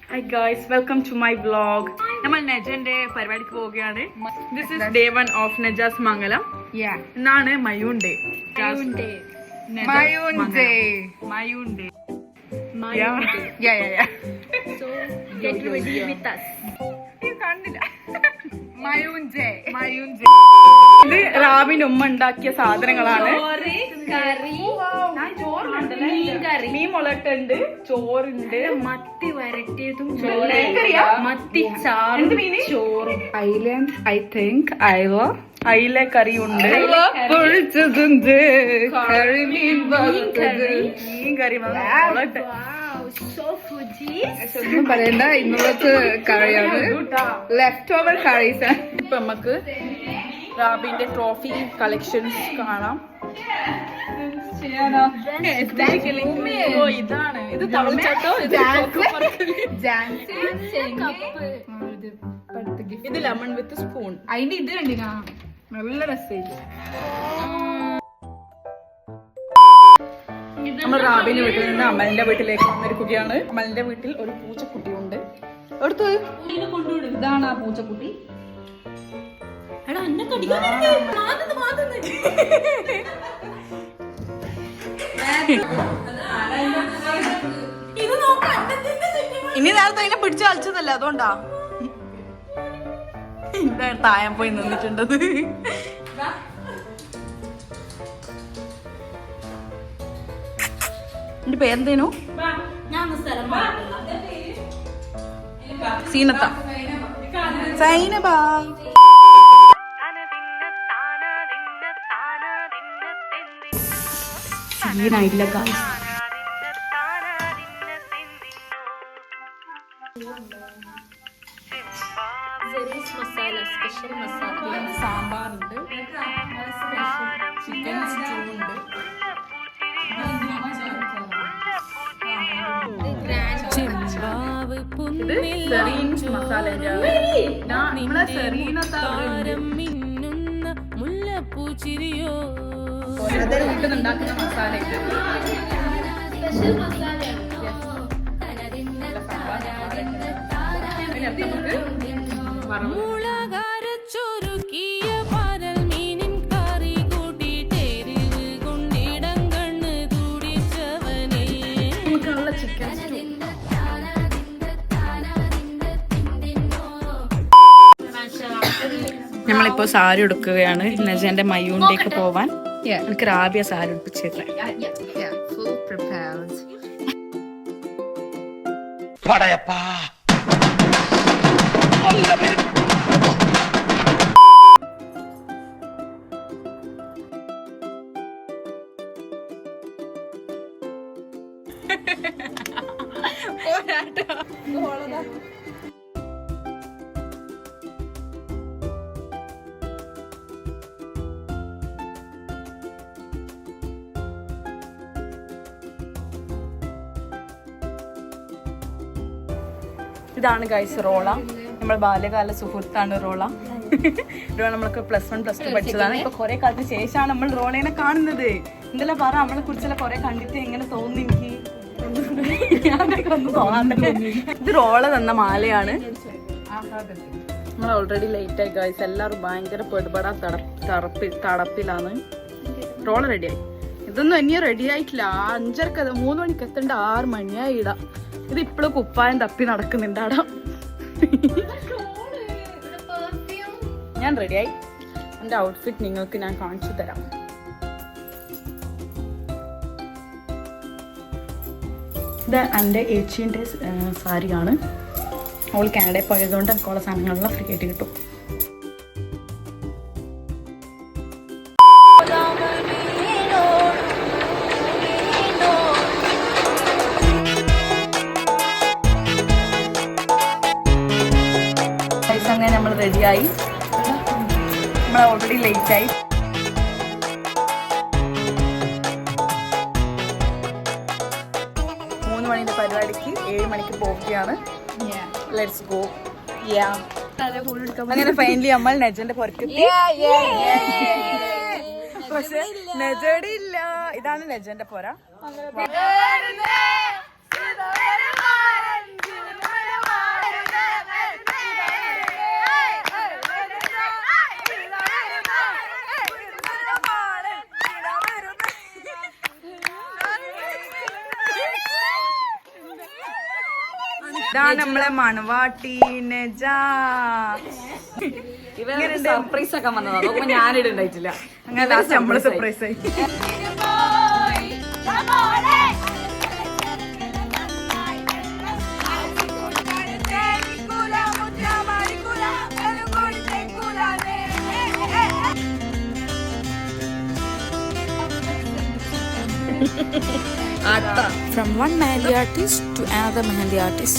Hi guys, welcome to my vlog. നമ്മൾ നെജന്റെ പരിപാടിക്ക് പോവുകയാണ്. This is day 1 of Neja's Mangalam. Yeah. ഇന്നാണ് മയൂൺ day. Yeah. So get ready with us. ഇത് റാബിന്റെ ഉമ്മ ഉണ്ടാക്കിയ സാധനങ്ങളാണ്. മീൻ മുളട്ടുണ്ട്, ചോറുണ്ട്, മത്തി വരട്ടിയതും മത്തി ചാറും ചോറും, അയില കറിയുണ്ട്, പൊഴിച്ചതുണ്ട്, മീൻ കറി മുളട്ട്. ഒന്നും പറയണ്ട, ഇന്നത്തെ കറിയാണ്. Left over കറീസ്. ഇപ്പൊ നമുക്ക് റാബിന്റെ ട്രോഫി കളക്ഷൻസ് കാണാം. ഇതാണ് ഇത് തമിഴ്ചട്ടോ. ഇത് ലെമൺ വിത്ത് സ്പൂൺ. അതിന്റെ ഇത് കണ്ടിനാ, നല്ല രസമില്ല. നമ്മൾ റാബിന്റെ വീട്ടിൽ നിന്ന് അമലിന്റെ വീട്ടിലേക്ക് വന്നിരിക്കുകയാണ്. അമലിന്റെ വീട്ടിൽ ഒരു പൂച്ചക്കുട്ടിയുണ്ട്. എടുത്ത് ഇതാണ് ആ പൂച്ചക്കുട്ടി. ഇനി നേരത്തെ അതിനെ പിടിച്ചു കളിച്ചതല്ലേ, അതുകൊണ്ടാ തായം പോയി നിന്നിട്ടുണ്ടത്. എന്റെ പേരെന്തേനു? സീനത്ത സൈനബ. സീനായില്ല ഗായ്സ്. സാമ്പാറുണ്ട്, ചിക്കൻ സ്റ്റൂ ഉണ്ട്, മുല്ലപ്പൂച്ചിരിയോ വീട്ടിലുണ്ടാക്കുന്ന മസാല. മുളകരച്ചൊരുക്കിയ പരൽ മീനിൻ കറി കൂട്ടിയിട്ടെരിവ് കൊണ്ടിടം കണ്ണ് തുടിച്ചവനെ. നമുക്കുള്ള ചിക്കൻ നമ്മളിപ്പോ സാരി എടുക്കുകയാണ് നജന്റെ മയൂണിലേക്ക് പോവാൻ. എനിക്ക് റാബിയ സാരി ഉടുപ്പിച്ചേരെ. ഇതാണ് ഗൈസ് റോള. നമ്മൾ ബാല്യകാല സുഹൃത്താണ് റോള. നമ്മളൊക്കെ +1 +2 പഠിച്ചതാണ്. ഇപ്പൊ കുറെ കാലത്തിന് ശേഷമാണ് നമ്മൾ റോളേനെ കാണുന്നത്. എന്തെല്ലാം പറ, നമ്മളെ കുറിച്ചെല്ലാം കുറെ കണ്ടിട്ട് എങ്ങനെ തോന്നി എനിക്ക്? ഒന്നും തോന്നാണ്ട്. ഇത് റോള തന്ന മാലയാണ്. നമ്മൾ ഓൾറെഡി ലേറ്റ് ആയി ഗൈസ്. എല്ലാവരും ഭയങ്കര പെടുപെടാ തടപ്പിലാണ്. റോള റെഡിയായി. ഇതൊന്നും ഇനിയും റെഡി ആയിട്ടില്ല. 5:30 3 മണിക്ക് എത്തേണ്ട 6 മണിയായി ഇടാം. ഇത് ഇപ്പോഴും കുപ്പായം തപ്പി നടക്കുന്നുണ്ട് ആടാ. ഞാൻ റെഡിയായി. എൻ്റെ ഔട്ട്ഫിറ്റ് നിങ്ങൾക്ക് ഞാൻ കാണിച്ചു തരാം. ഇത് എൻ്റെ ഏച്ചിൻ്റെ സാരിയാണ്. അവൾ കാനഡയിൽ പോയതുകൊണ്ട് എനിക്കുള്ള സാധനങ്ങളെല്ലാം ഫ്രീ ആയിട്ട് കിട്ടും. അങ്ങനെ നമ്മൾ റെഡിയായി. നമ്മൾ ഓൾറെഡി ലേറ്റായി. പരിപാടിക്ക് 7 മണിക്ക് പോവുകയാണ്. Let's go. അങ്ങനെ ഫൈനലി നമ്മൾ നെജന്റെ പുറത്തെത്തി. പക്ഷെ നെജടി ഇല്ല. ഇതാണ് നെജന്റെ പുര. ഇതാണ് നമ്മളെ മണവാട്ടി നെജാ. ഇവരുടെ സർപ്രൈസ് ഒക്കെ വന്നതാ, നോക്കുമ്പോ ഞാനിടുണ്ടായിട്ടില്ല. അങ്ങനെ ലാസ്റ്റ് നമ്മള് സർപ്രൈസ് ആയി. From one mehendi artist to another mehendi artist.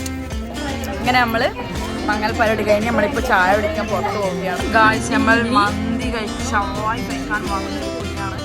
ഇങ്ങനെ നമ്മള് മംഗൽ പരിപാടി കഴിഞ്ഞ് നമ്മളിപ്പോ ചായ കുടിക്കാൻ പുറത്ത് പോവുകയാണ്. ഗായ്സ് നമ്മൾ മന്തി കഴിച്ച് ഷവായി കഴിക്കാൻ വന്നിരിക്കുകയാണ്.